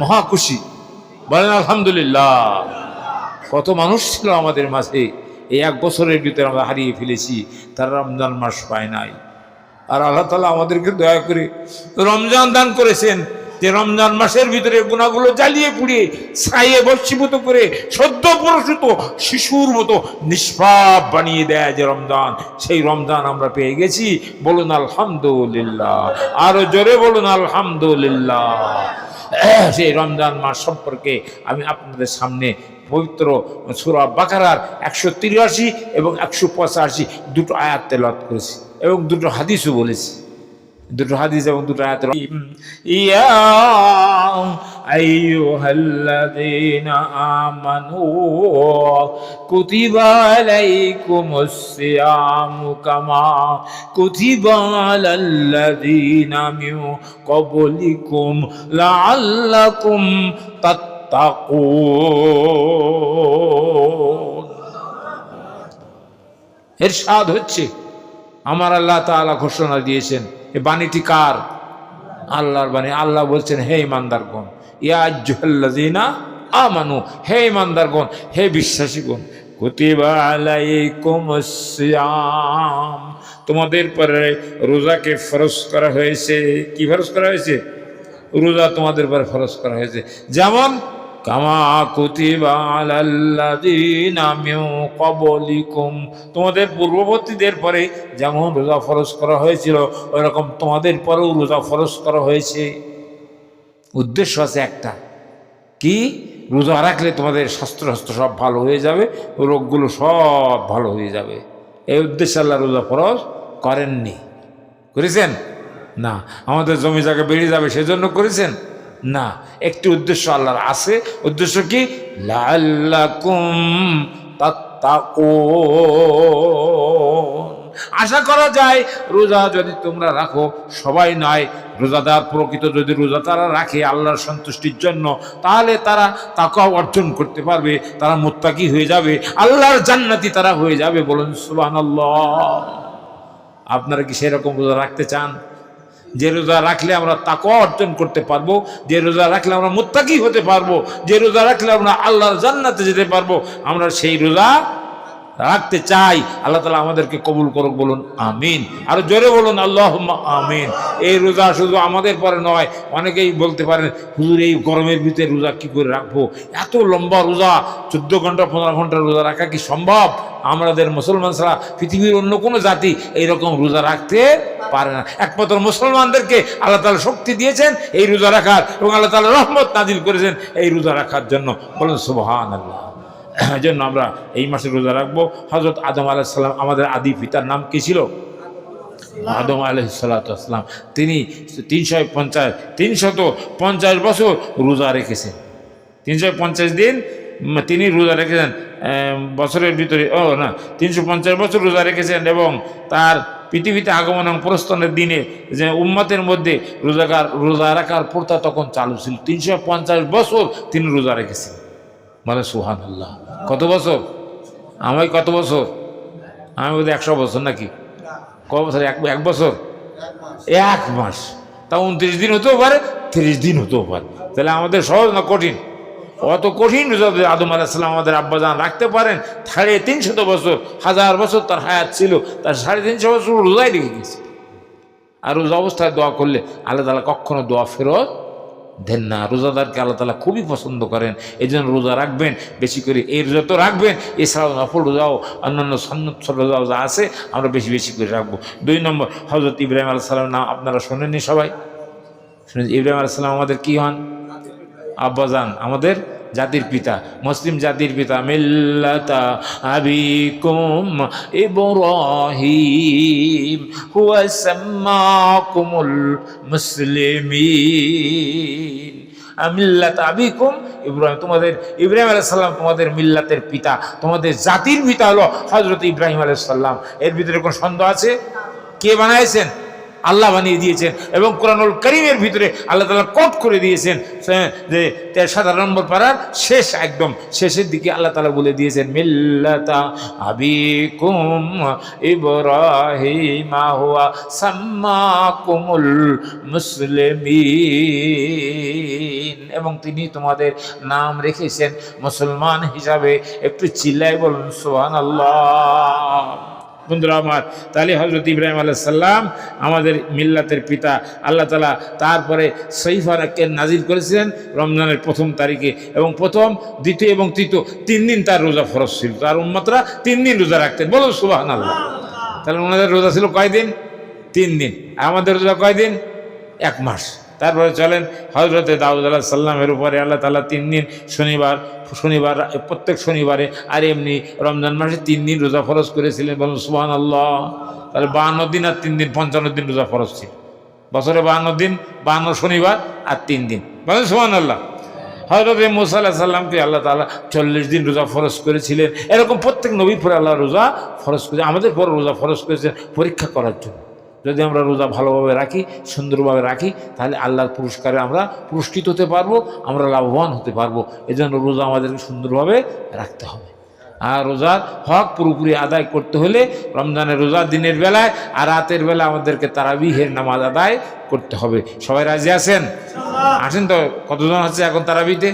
মহা খুশি, বলেন আলহামদুলিল্লাহ। কত মানুষ ছিল আমাদের মাঝে, এই এক বছরের ভিতরে আমরা হারিয়ে ফেলেছি, তারা রমজান মাস পায় নাই। আর আল্লাহ তাআলা আমাদেরকে দয়া করে রমজান দান করেছেন, যে রমজান মাসের ভিতরে গুনাহগুলো জ্বালিয়ে পুড়িয়ে ছাইয়ে বশীভূত করে সদ্য প্রসূত শিশুর মতো নিষ্পাপ বানিয়ে দেয় যে রমজান, সেই রমজান আমরা পেয়ে গেছি। বলুন আলহামদুলিল্লাহ, আরো জোরে বলুন আলহামদুলিল্লাহ। সেই রমজান মাস সম্পর্কে আমি আপনাদের সামনে পবিত্র সূরা বাকারার 183 এবং 185 দুটো আয়াত তেলাওয়াত করেছি এবং দুটো হাদিসও বলেছি। দুটো হাদিস এবং দুটো আয়াত। ইয়া আইয়ুহাল্লাযীনা আমানু কুতিবা আলাইকুমুস সিয়ামু কামা কুতিবা আলাল্লাযীনা মিন ক্বাবলিকুম লাআল্লাকুম তাত্তাকুন। ইরশাদ হচ্ছে, আমার আল্লাহ তাআলা ঘোষণা দিয়েছেন, এই বাণীটি কার? আল্লাহর বাণী। আল্লাহ বলছেন, হে ইমানদারগণ, ইয়া আইয়ুহাল্লাযীনা আমানু, হে ইমানদারগণ, হে বিশ্বাসীগণ, কুতিবা আলাইকুমুস সিয়াম, তোমাদের পরে রোজাকে ফরজ করা হয়েছে। কি ফরজ করা হয়েছে? রোজা তোমাদের পরে ফরজ করা হয়েছে। যেমন কামা কুতিবা আলাল্লাযীনা মিন ক্বাবলিকুম, তোমাদের পূর্ববর্তীদের পরে যেমন রোজা ফরজ করা হয়েছিল, ওইরকম তোমাদের পরেও রোজা ফরজ করা হয়েছে। উদ্দেশ্য আছে একটা, কি? রোজা রাখলে তোমাদের স্বাস্থ্য সব ভালো হয়ে যাবে, রোগগুলো সব ভালো হয়ে যাবে। এই উদ্দেশ্যে আল্লাহ রোজা ফরজ করেননি। করেছেন? না। আমাদের জমি জায়গা বেড়ে যাবে সেজন্য করেছেন? না। একটি উদ্দেশ্য আল্লাহর আছে। উদ্দেশ্য কি? লাআল্লাকুম তাত্তাকুন। আশা করা যায় রোজা যদি তোমরা রাখো, সবাই নয়, রোজাদার প্রকৃত যদি রোজা তারা রাখে আল্লাহর সন্তুষ্টির জন্য, তাহলে তারা তাকওয়া অর্জন করতে পারবে, তারা মুত্তাকি হয়ে যাবে, আল্লাহর জান্নাতি তারা হয়ে যাবে। বলুন সুবহানাল্লাহ। আপনারা কি সেরকম রোজা রাখতে চান? যে রোজা রাখলে আমরা তাকওয়া অর্জন করতে পারবো, যে রোজা রাখলে আমরা মুত্তাকি হতে পারবো, যে রোজা রাখলে আমরা আল্লাহর জান্নাতে যেতে পারবো, আমরা সেই রোজা রাখতে চাই। আল্লাহ তাআলা আমাদেরকে কবুল করুক। বলুন আমিন। আর জোরে বলুন আল্লাহুম্মা আমিন। এই রোজা শুধু আমাদের পরে নয়, অনেকেই বলতে পারেন, হুজুর এই গরমের ভিতরে রোজা কি করে রাখবো? এত লম্বা রোজা, 14 ঘন্টা 15 ঘন্টা রোজা রাখা কি সম্ভব? আমাদের মুসলমান ছাড়া পৃথিবীর অন্য কোনো জাতি এইরকম রোজা রাখতে পারে না। একমাত্র মুসলমানদেরকে আল্লাহ তাআলা শক্তি দিয়েছেন এই রোজা রাখার, এবং আল্লাহ তাআলা রহমত নাজিল করেছেন এই রোজা রাখার জন্য। বলুন সুবহানাল্লাহ। এই জন্য আমরা এই মাসে রোজা রাখবো। হযরত আদম আলাইহিস সালাম, আমাদের আদি পিতার নাম কি ছিল? আদম আলাইহিস সালাতু ওয়াস সালাম। তিনি 350 বছর রোজা রেখেছেন। 350 দিন তিনি রোজা রেখেছেন বছরের ভিতরে। 350 বছর রোজা রেখেছেন, এবং তার পৃথিবীতে আগমন এবং প্রস্থানের দিনে যে উম্মতের মধ্যে রোজা রাখার প্রথা তখন চালু ছিল। 350 বছর তিনি রোজা রেখেছেন। মানে সুবহানাল্লাহ। কত বছর? আমি কত বছর? আমি বোধহয় 100 বছর নাকি? কত বছর? এক বছর 1 মাস। তা 29 দিন হতেও পারে, 30 দিন হতেও পারে। তাহলে আমাদের সহজ না কঠিন? অত কঠিন রোজা আদম আলাইহিস সালাম আমাদের আব্বাজান রাখতে পারেন। 350 বছর, 1000 বছর তার হায়াত ছিল, তার 350 বছর রোজাই রেখে গেছে। আর রোজা অবস্থায় দোয়া করলে আল্লাহ তাআলা কখনো দোয়া ফেরত দেন না। রোজাদারকে আল্লাহ তাআলা খুবই পছন্দ করেন। এই জন্য রোজা রাখবেন বেশি করে। এই রোজা তো রাখবেন, এছাড়াও নফল রোজাও, অন্যান্য সুন্নত রোজাও যা আছে আমরা বেশি বেশি করে রাখবো। 2 নম্বর, হযরত ইব্রাহিম আলাইহিস সালামের নাম আপনারা শোনেননি সবাই? শুনেন। ইব্রাহিম আলাইহিস সালাম আমাদের কি হন? আব্বাজান, আমাদের জাতির পিতা, মুসলিম জাতির পিতা। মিল্লাতা আবিকুম ইব্রাহিম হুয়া সাম্মাকুমুল মুসলিমিন। মিল্লাতা আবিকুম ইব্রাহিম, তোমাদের ইব্রাহিম আলাইহিস সালাম তোমাদের মিল্লাতের পিতা, তোমাদের জাতির পিতা হলো হযরত ইব্রাহিম আলাইহিস সালাম। এর ভিতরে কোন সন্দেহ আছে? কে বানাইছেন? আল্লাহ বানিয়ে দিয়েছেন, এবং কোরআনুল কারীমের ভিতরে আল্লাহ তাআলা কোট করে দিয়েছেন যে 17 নম্বর পারার শেষ একদম শেষের দিকে আল্লাহ তাআলা বলে দিয়েছেন মিল্লাতা আবিকুম ইব্রাহিমা হুয়া সাম্মাকুমুল মুসলিমিন, এবং তিনি তোমাদের নাম রেখেছেন মুসলমান হিসাবে। একটু চিল্লায় বলুন সুবহানাল্লাহ। বন্ধুরা আমার, তাহলে হযরত ইব্রাহিম আলাইহিস সালাম আমাদের মিল্লাতের পিতা। আল্লাহ তাআলা তারপরে সহিফাকে নাজিল করেছিলেন রমজানের প্রথম তারিখে, এবং প্রথম, দ্বিতীয় এবং তৃতীয় 3 দিন তার রোজা ফরজ ছিল। তার উম্মতরা 3 দিন রোজা রাখতেন, বলুন সুবহানাল্লাহ। তাহলে ওনাদের রোজা ছিল কয়দিন? 3 দিন। আমাদের রোজা কয়দিন? 1 মাস। তারপরে চলেন হযরতে দাউদ আলাইহিস সালামের উপরে আল্লাহ তাআলা 3 দিন শনিবার প্রত্যেক শনিবারে আর এমনি রমজান মাসে 3 দিন রোজা ফরজ করেছিলেন, বলুন সুবহানাল্লাহ। তাহলে 52 দিন আর 3 দিন 55 দিন রোজা ফরজ ছিল। বছরে 52 দিন, 52 শনিবার আর 3 দিন, বলুন সুবহানাল্লাহ। হযরতে মূসা আলাইহিস সালামকে আল্লাহ তাআলা 40 দিন রোজা ফরজ করেছিলেন। এরকম প্রত্যেক নবীর পরে আল্লাহ রোজা ফরজ করেছেন, আমাদের পর রোজা ফরজ করেছেন পরীক্ষা করার জন্য। যদি আমরা রোজা ভালোভাবে রাখি, সুন্দরভাবে রাখি, তাহলে আল্লাহর পুরস্কারে আমরা পুরস্কৃত হতে পারবো, আমরা লাভবান হতে পারবো। এজন্য রোজা আমাদেরকে সুন্দরভাবে রাখতে হবে। আর রোজার হক পুরোপুরি আদায় করতে হলে রমজানের রোজা দিনের বেলায় আর রাতের বেলা আমাদেরকে তারাবিহের নামাজ আদায় করতে হবে। সবাই রাজি আছেন? আসেন তো, কতজন আছে এখন তারাবিতে?